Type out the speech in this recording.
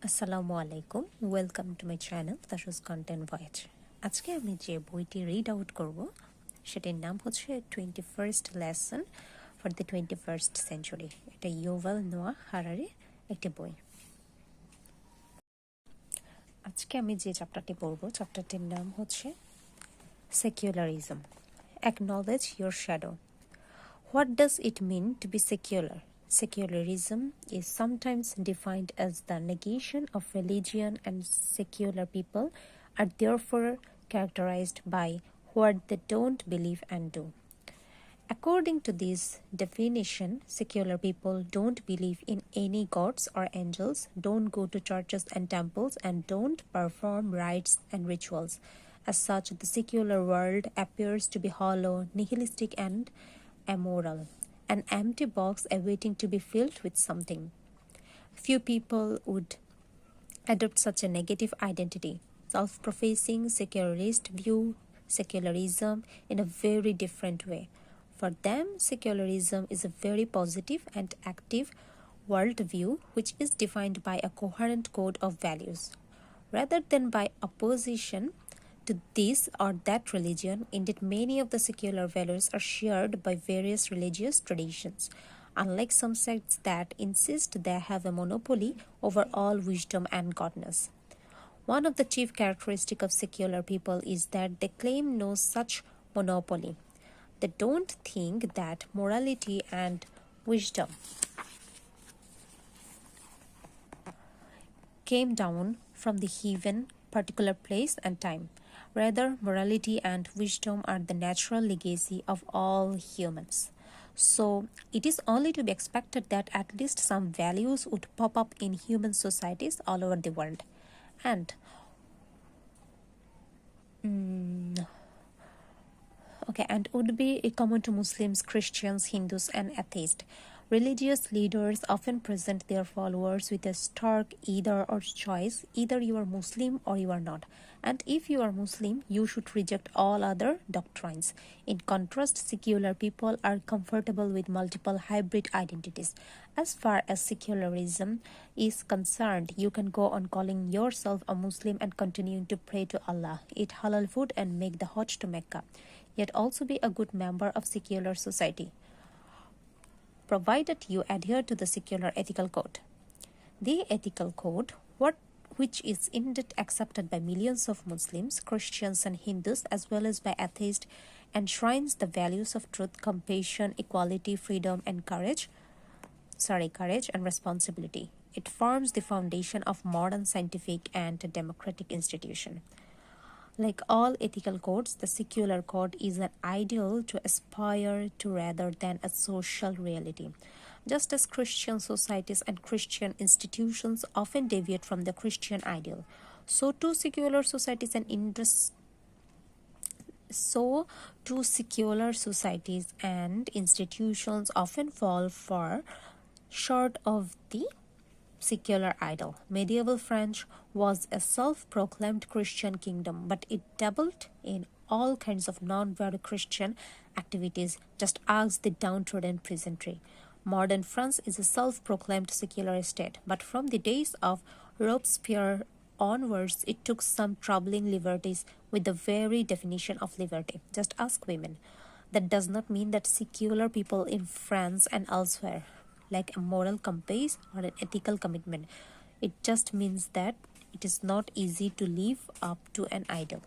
আসসালামু আলাইকুম, welcome to my channel তাসুস কন্টেন্ট ভয়েজ। আজকে আমি যে বইটি রিড আউট করব সেটির নাম হচ্ছে 21st lesson for the 21st century. এটা ইউভাল নোয়া হারারির একটি বই। আজকে আমি যে চ্যাপ্টারটি পড়ব, চ্যাপ্টারটির নাম হচ্ছে secularism, acknowledge your shadow. What does it mean to be secular? Secularism is sometimes defined as the negation of religion, and secular people are therefore characterized by what they don't believe and do. According to this definition, secular people don't believe in any gods or angels, don't go to churches and temples, and don't perform rites and rituals. As such, the secular world appears to be hollow, nihilistic, and amoral, an empty box awaiting to be filled with something. Few people would adopt such a negative identity. Self-professing secularists view secularism in a very different way. For them, secularism is a very positive and active worldview which is defined by a coherent code of values. Rather than by opposition to this or that religion, indeed many of the secular values are shared by various religious traditions, unlike some sects that insist they have a monopoly over all wisdom and godness. One of the chief characteristics of secular people is that they claim no such monopoly. They don't think that morality and wisdom came down from the heaven, particular place and time. Rather, morality and wisdom are the natural legacy of all humans. So, it is only to be expected that at least some values would pop up in human societies all over the world. And would be common to Muslims, Christians, Hindus, and atheists. Religious leaders often present their followers with a stark either or choice: either you are Muslim or you are not. And if you are Muslim, you should reject all other doctrines. In contrast, secular people are comfortable with multiple hybrid identities. As far as secularism is concerned, you can go on calling yourself a Muslim and continuing to pray to Allah, eat halal food, and make the Hajj to Mecca, yet also be a good member of secular society, provided you adhere to the secular ethical code. The ethical code, which is indeed accepted by millions of Muslims, Christians, and Hindus, as well as by atheists, enshrines the values of truth, compassion, equality, freedom, and courage and responsibility. It forms the foundation of modern scientific and democratic institution. Like all ethical codes, the secular code is an ideal to aspire to rather than a social reality. Just as Christian societies and Christian institutions often deviate from the Christian ideal, so too secular societies and institutions often fall far short of the secular ideal. Medieval France was a self-proclaimed Christian kingdom, but it dabbled in all kinds of non-very Christian activities. Just ask the downtrodden peasantry. Modern France is a self-proclaimed secular state, but from the days of Robespierre onwards, it took some troubling liberties with the very definition of liberty. Just ask women. That does not mean that secular people in France and elsewhere like a moral compass or an ethical commitment. It just means that it is not easy to live up to an ideal.